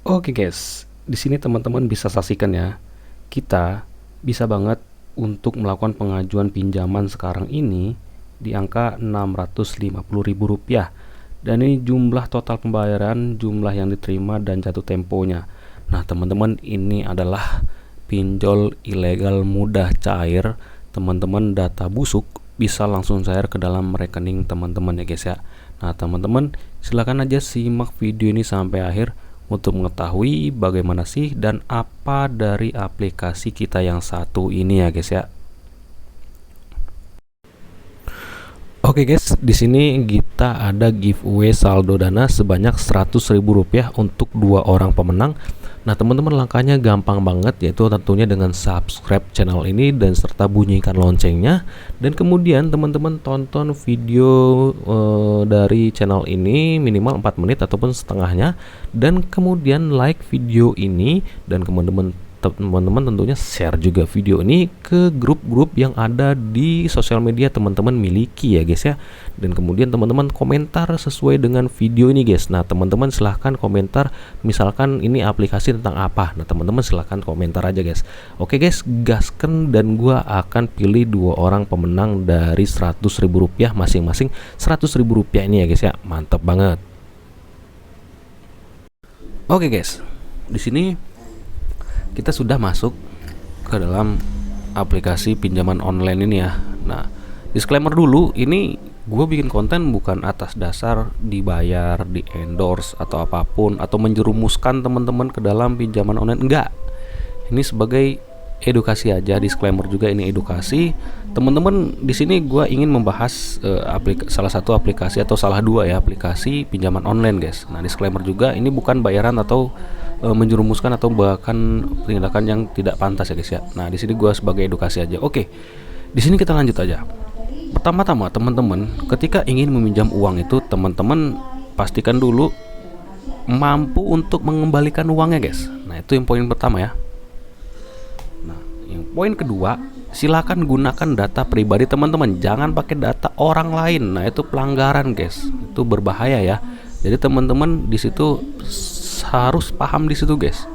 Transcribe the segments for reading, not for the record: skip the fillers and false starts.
Oke guys, di sini teman-teman bisa saksikan ya. Kita bisa banget untuk melakukan pengajuan pinjaman sekarang ini di angka Rp650.000. Dan ini jumlah total pembayaran, jumlah yang diterima dan jatuh temponya. Nah, teman-teman, ini adalah pinjol ilegal mudah cair. Teman-teman, data busuk bisa langsung cair ke dalam rekening teman-teman ya guys ya. Nah, teman-teman, silakan aja simak video ini sampai akhir untuk mengetahui bagaimana sih dan apa dari aplikasi kita yang satu ini ya guys ya. Oke guys, di sini kita ada giveaway saldo dana sebanyak Rp100.000 untuk 2 orang pemenang. Nah teman-teman, langkahnya gampang banget, yaitu tentunya dengan subscribe channel ini dan serta bunyikan loncengnya. Dan kemudian teman-teman tonton video dari channel ini minimal 4 menit ataupun setengahnya. Dan kemudian like video ini, dan teman-teman tentunya share juga video ini ke grup-grup yang ada di sosial media teman-teman miliki ya guys ya. Dan kemudian teman-teman komentar sesuai dengan video ini guys. Nah teman-teman silahkan komentar, misalkan ini aplikasi tentang apa. Nah teman-teman silahkan komentar aja guys. Oke guys, gasken, dan gua akan pilih 2 orang pemenang dari Rp100.000 masing-masing. Rp100.000 ini ya guys ya, mantap banget. Oke guys, di sini kita sudah masuk ke dalam aplikasi pinjaman online ini ya. Nah, disclaimer dulu, ini gue bikin konten bukan atas dasar dibayar, di endorse atau apapun, atau menjerumuskan teman-teman ke dalam pinjaman online, enggak. Ini sebagai edukasi aja, disclaimer juga ini edukasi. Teman-teman, di sini gue ingin membahas salah satu aplikasi atau salah 2 ya aplikasi pinjaman online guys. Nah, disclaimer juga ini bukan bayaran atau menjerumuskan atau bahkan tindakan yang tidak pantas ya guys ya. Nah, di sini gue sebagai edukasi aja. Oke, di sini kita lanjut aja. Pertama-tama teman-teman, ketika ingin meminjam uang itu teman-teman pastikan dulu mampu untuk mengembalikan uangnya guys. Nah, itu yang poin pertama ya. Nah, yang poin kedua, silakan gunakan data pribadi teman-teman, jangan pakai data orang lain. Nah, itu pelanggaran guys, itu berbahaya ya. Jadi teman-teman di situ harus paham di situ guys.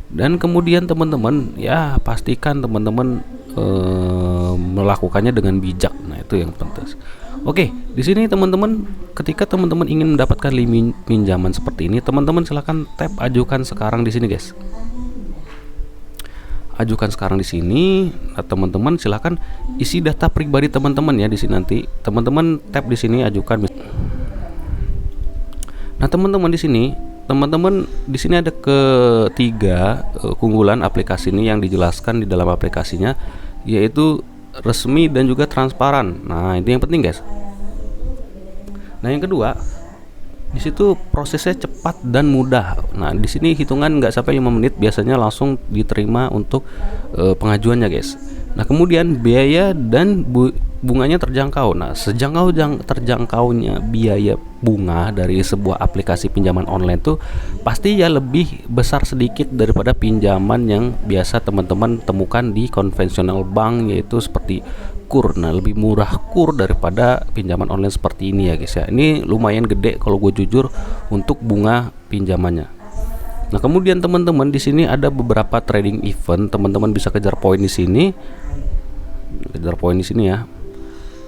Dan kemudian teman-teman ya pastikan teman-teman melakukannya dengan bijak. Nah, itu yang penting. Oke, di sini teman-teman, ketika teman-teman ingin mendapatkan pinjaman seperti ini, teman-teman silahkan tap ajukan sekarang di sini guys. Ajukan sekarang di sini. Nah, teman-teman silahkan isi data pribadi teman-teman ya di sini nanti. Teman-teman tap di sini ajukan. Nah, teman-teman di sini ada ketiga keunggulan aplikasi ini yang dijelaskan di dalam aplikasinya, yaitu resmi dan juga transparan. Nah, itu yang penting guys. Nah, yang kedua, di situ prosesnya cepat dan mudah. Nah, di sini hitungan nggak sampai 5 menit biasanya langsung diterima untuk pengajuannya guys. Nah, kemudian biaya dan bunganya terjangkau. Nah, terjangkaunya biaya bunga dari sebuah aplikasi pinjaman online tuh pasti ya lebih besar sedikit daripada pinjaman yang biasa teman-teman temukan di konvensional bank, yaitu seperti KUR. Nah, lebih murah KUR daripada pinjaman online seperti ini ya guys ya. Ini lumayan gede kalau gue jujur untuk bunga pinjamannya. Nah, kemudian teman-teman di sini ada beberapa trading event, teman-teman bisa kejar poin di sini. Ya.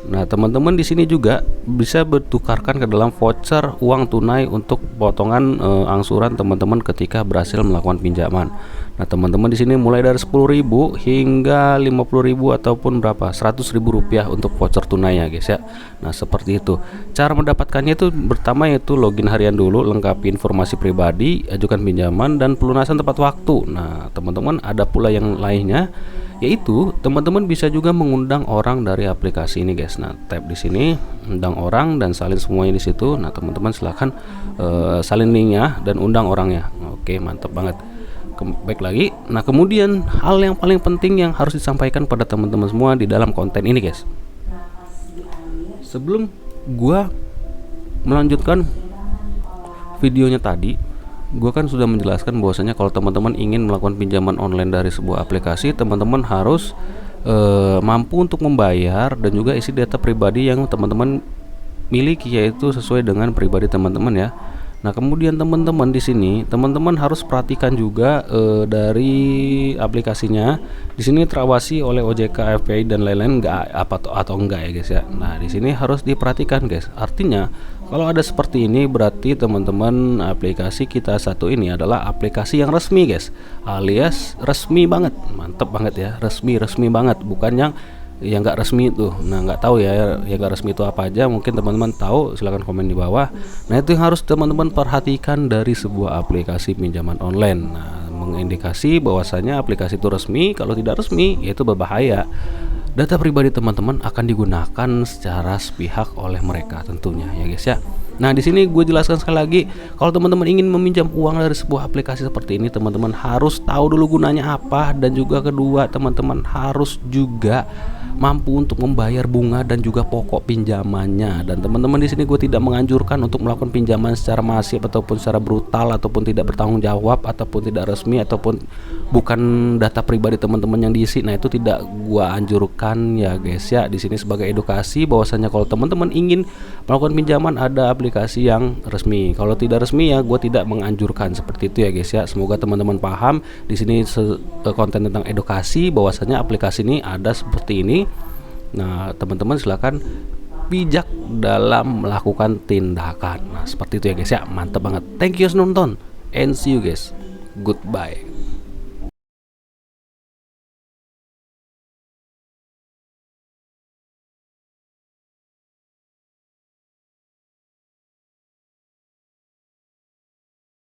Nah, teman-teman di sini juga bisa bertukarkan ke dalam voucher uang tunai untuk potongan angsuran teman-teman ketika berhasil melakukan pinjaman. Nah, teman-teman di sini mulai dari 10.000 hingga 50.000 ataupun berapa? Rp100.000 untuk voucher tunai ya guys ya. Nah, seperti itu. Cara mendapatkannya itu pertama yaitu login harian dulu, lengkapi informasi pribadi, ajukan pinjaman dan pelunasan tepat waktu. Nah, teman-teman ada pula yang lainnya, yaitu teman-teman bisa juga mengundang orang dari aplikasi ini guys. Nah, tap di sini undang orang dan salin semuanya di situ. Nah, teman-teman silahkan salin linknya dan undang orangnya. Oke, mantap banget. Baik lagi. Nah, kemudian hal yang paling penting yang harus disampaikan pada teman-teman semua di dalam konten ini guys. Sebelum gua melanjutkan videonya tadi, gue kan sudah menjelaskan bahwasanya kalau teman-teman ingin melakukan pinjaman online dari sebuah aplikasi, teman-teman harus mampu untuk membayar dan juga isi data pribadi yang teman-teman miliki, yaitu sesuai dengan pribadi teman-teman ya. Nah, kemudian teman-teman di sini, teman-teman harus perhatikan juga dari aplikasinya. Di sini terawasi oleh OJK, FPI dan lain-lain enggak atau enggak ya guys ya. Nah, di sini harus diperhatikan guys. Artinya, kalau ada seperti ini berarti teman-teman aplikasi kita satu ini adalah aplikasi yang resmi guys. Alias resmi banget. Mantep banget ya. Resmi banget, bukan yang nggak resmi itu. Nah, nggak tahu ya yang nggak resmi itu apa aja, mungkin teman-teman tahu, silahkan komen di bawah. Nah, itu yang harus teman-teman perhatikan dari sebuah aplikasi pinjaman online. Nah, mengindikasi bahwasanya aplikasi itu resmi. Kalau tidak resmi, itu berbahaya. Data pribadi teman-teman akan digunakan secara sepihak oleh mereka tentunya ya guys ya. Nah, di sini gue jelaskan sekali lagi, kalau teman-teman ingin meminjam uang dari sebuah aplikasi seperti ini, teman-teman harus tahu dulu gunanya apa, dan juga kedua, teman-teman harus juga mampu untuk membayar bunga dan juga pokok pinjamannya. Dan teman-teman di sini gue tidak menganjurkan untuk melakukan pinjaman secara masif ataupun secara brutal ataupun tidak bertanggung jawab ataupun tidak resmi ataupun bukan data pribadi teman-teman yang diisi. Nah, itu tidak gue anjurkan ya guys ya. Di sini sebagai edukasi bahwasanya kalau teman-teman ingin melakukan pinjaman ada aplikasi yang resmi. Kalau tidak resmi ya gue tidak menganjurkan seperti itu ya guys ya. Semoga teman-teman paham. Di sini konten tentang edukasi bahwasanya aplikasi ini ada seperti ini. Nah, teman-teman silakan bijak dalam melakukan tindakan. Nah, seperti itu ya guys ya. Mantap banget. Thank you sudah nonton and see you guys. Goodbye.